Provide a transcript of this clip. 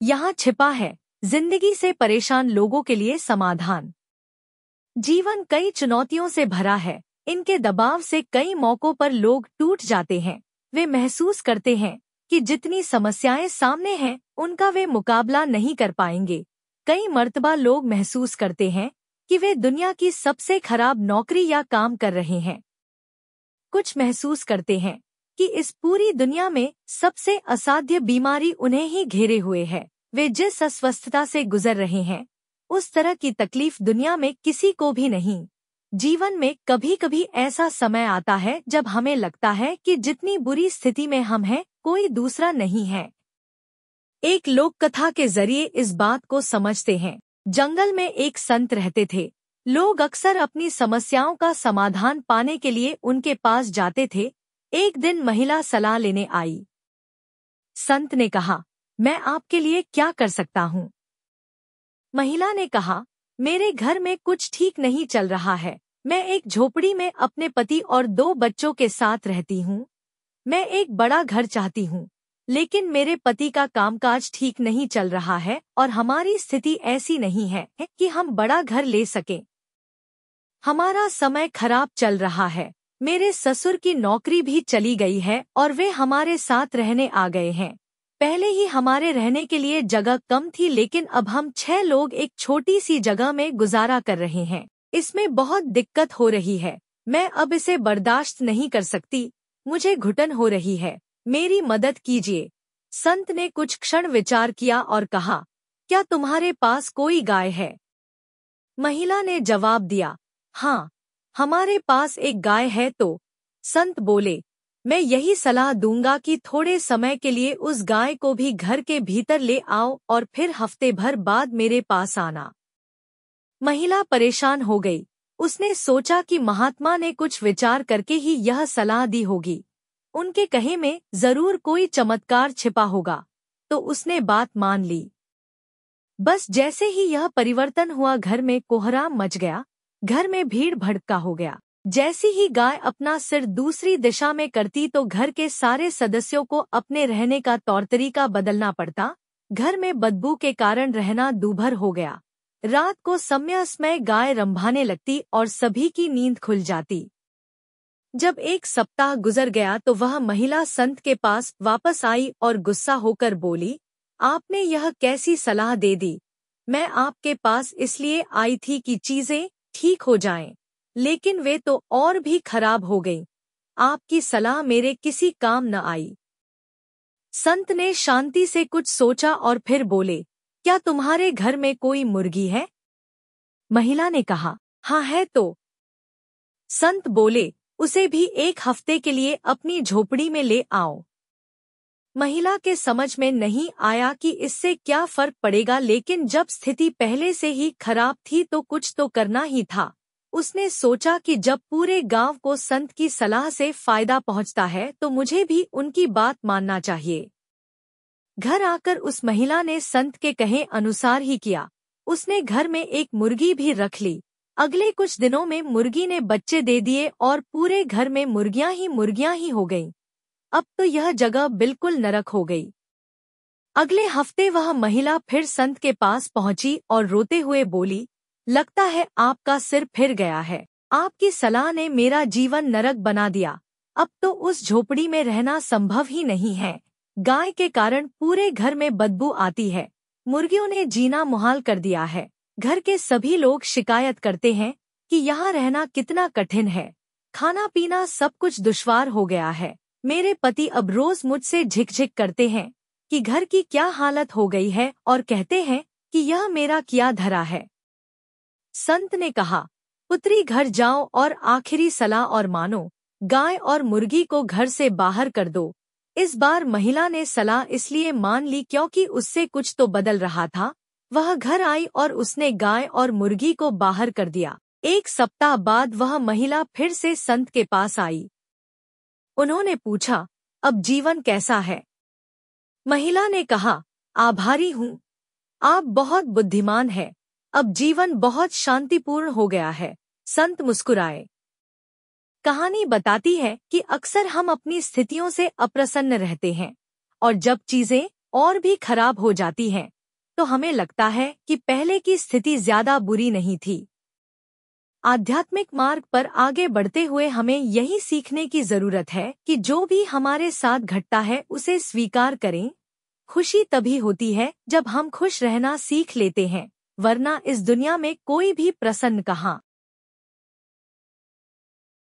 यहाँ छिपा है जिंदगी से परेशान लोगों के लिए समाधान। जीवन कई चुनौतियों से भरा है। इनके दबाव से कई मौकों पर लोग टूट जाते हैं। वे महसूस करते हैं कि जितनी समस्याएं सामने हैं उनका वे मुकाबला नहीं कर पाएंगे। कई मर्तबा लोग महसूस करते हैं कि वे दुनिया की सबसे खराब नौकरी या काम कर रहे हैं। कुछ महसूस करते हैं कि इस पूरी दुनिया में सबसे असाध्य बीमारी उन्हें ही घेरे हुए है। वे जिस अस्वस्थता से गुजर रहे हैं उस तरह की तकलीफ दुनिया में किसी को भी नहीं। जीवन में कभी कभी ऐसा समय आता है जब हमें लगता है कि जितनी बुरी स्थिति में हम हैं कोई दूसरा नहीं है। एक लोक कथा के जरिए इस बात को समझते हैं। जंगल में एक संत रहते थे। लोग अक्सर अपनी समस्याओं का समाधान पाने के लिए उनके पास जाते थे। एक दिन महिला सलाह लेने आई। संत ने कहा, मैं आपके लिए क्या कर सकता हूँ? महिला ने कहा, मेरे घर में कुछ ठीक नहीं चल रहा है। मैं एक झोपड़ी में अपने पति और 2 बच्चों के साथ रहती हूँ। मैं एक बड़ा घर चाहती हूँ, लेकिन मेरे पति का कामकाज ठीक नहीं चल रहा है और हमारी स्थिति ऐसी नहीं है कि हम बड़ा घर ले सकें। हमारा समय खराब चल रहा है। मेरे ससुर की नौकरी भी चली गई है और वे हमारे साथ रहने आ गए हैं। पहले ही हमारे रहने के लिए जगह कम थी, लेकिन अब हम 6 लोग एक छोटी सी जगह में गुजारा कर रहे हैं। इसमें बहुत दिक्कत हो रही है। मैं अब इसे बर्दाश्त नहीं कर सकती। मुझे घुटन हो रही है। मेरी मदद कीजिए। संत ने कुछ क्षण विचार किया और कहा, क्या तुम्हारे पास कोई गाय है? महिला ने जवाब दिया, हाँ, हमारे पास एक गाय है। तो संत बोले, मैं यही सलाह दूंगा कि थोड़े समय के लिए उस गाय को भी घर के भीतर ले आओ और फिर हफ्ते भर बाद मेरे पास आना। महिला परेशान हो गई। उसने सोचा कि महात्मा ने कुछ विचार करके ही यह सलाह दी होगी। उनके कहे में जरूर कोई चमत्कार छिपा होगा, तो उसने बात मान ली। बस जैसे ही यह परिवर्तन हुआ, घर में कोहराम मच गया। घर में भीड़ भड़का हो गया। जैसी ही गाय अपना सिर दूसरी दिशा में करती तो घर के सारे सदस्यों को अपने रहने का तौर तरीका बदलना पड़ता। घर में बदबू के कारण रहना दूभर हो गया। रात को समय समय गाय रंभाने लगती और सभी की नींद खुल जाती। जब 1 सप्ताह गुजर गया तो वह महिला संत के पास वापस आई और गुस्सा होकर बोली, आपने यह कैसी सलाह दे दी? मैं आपके पास इसलिए आई थी कि चीजें ठीक हो जाएं, लेकिन वे तो और भी खराब हो गईं। आपकी सलाह मेरे किसी काम न आई। संत ने शांति से कुछ सोचा और फिर बोले, क्या तुम्हारे घर में कोई मुर्गी है? महिला ने कहा, हाँ है। तो संत बोले, उसे भी 1 हफ्ते के लिए अपनी झोपड़ी में ले आओ। महिला के समझ में नहीं आया कि इससे क्या फर्क पड़ेगा, लेकिन जब स्थिति पहले से ही खराब थी तो कुछ तो करना ही था। उसने सोचा कि जब पूरे गांव को संत की सलाह से फायदा पहुंचता है तो मुझे भी उनकी बात मानना चाहिए। घर आकर उस महिला ने संत के कहे अनुसार ही किया। उसने घर में एक मुर्गी भी रख ली। अगले कुछ दिनों में मुर्गी ने बच्चे दे दिए और पूरे घर में मुर्गियां ही हो गईं। अब तो यह जगह बिल्कुल नरक हो गई। अगले हफ्ते वह महिला फिर संत के पास पहुंची और रोते हुए बोली, लगता है आपका सिर फिर गया है। आपकी सलाह ने मेरा जीवन नरक बना दिया। अब तो उस झोपड़ी में रहना संभव ही नहीं है। गाय के कारण पूरे घर में बदबू आती है। मुर्गियों ने जीना मुहाल कर दिया है। घर के सभी लोग शिकायत करते हैं कि यहाँ रहना कितना कठिन है। खाना पीना सब कुछ दुश्वार हो गया है। मेरे पति अब रोज मुझसे झिकझिक करते हैं कि घर की क्या हालत हो गई है और कहते हैं कि यह मेरा किया धरा है। संत ने कहा, पुत्री घर जाओ और आखिरी सलाह और मानो। गाय और मुर्गी को घर से बाहर कर दो। इस बार महिला ने सलाह इसलिए मान ली क्योंकि उससे कुछ तो बदल रहा था। वह घर आई और उसने गाय और मुर्गी को बाहर कर दिया। 1 सप्ताह बाद वह महिला फिर से संत के पास आई। उन्होंने पूछा, अब जीवन कैसा है? महिला ने कहा, आभारी हूँ, आप बहुत बुद्धिमान हैं। अब जीवन बहुत शांतिपूर्ण हो गया है। संत मुस्कुराए। कहानी बताती है कि अक्सर हम अपनी स्थितियों से अप्रसन्न रहते हैं और जब चीजें और भी खराब हो जाती हैं, तो हमें लगता है कि पहले की स्थिति ज्यादा बुरी नहीं थी। आध्यात्मिक मार्ग पर आगे बढ़ते हुए हमें यही सीखने की जरूरत है कि जो भी हमारे साथ घटता है उसे स्वीकार करें। खुशी तभी होती है जब हम खुश रहना सीख लेते हैं, वरना इस दुनिया में कोई भी प्रसन्न कहाँ।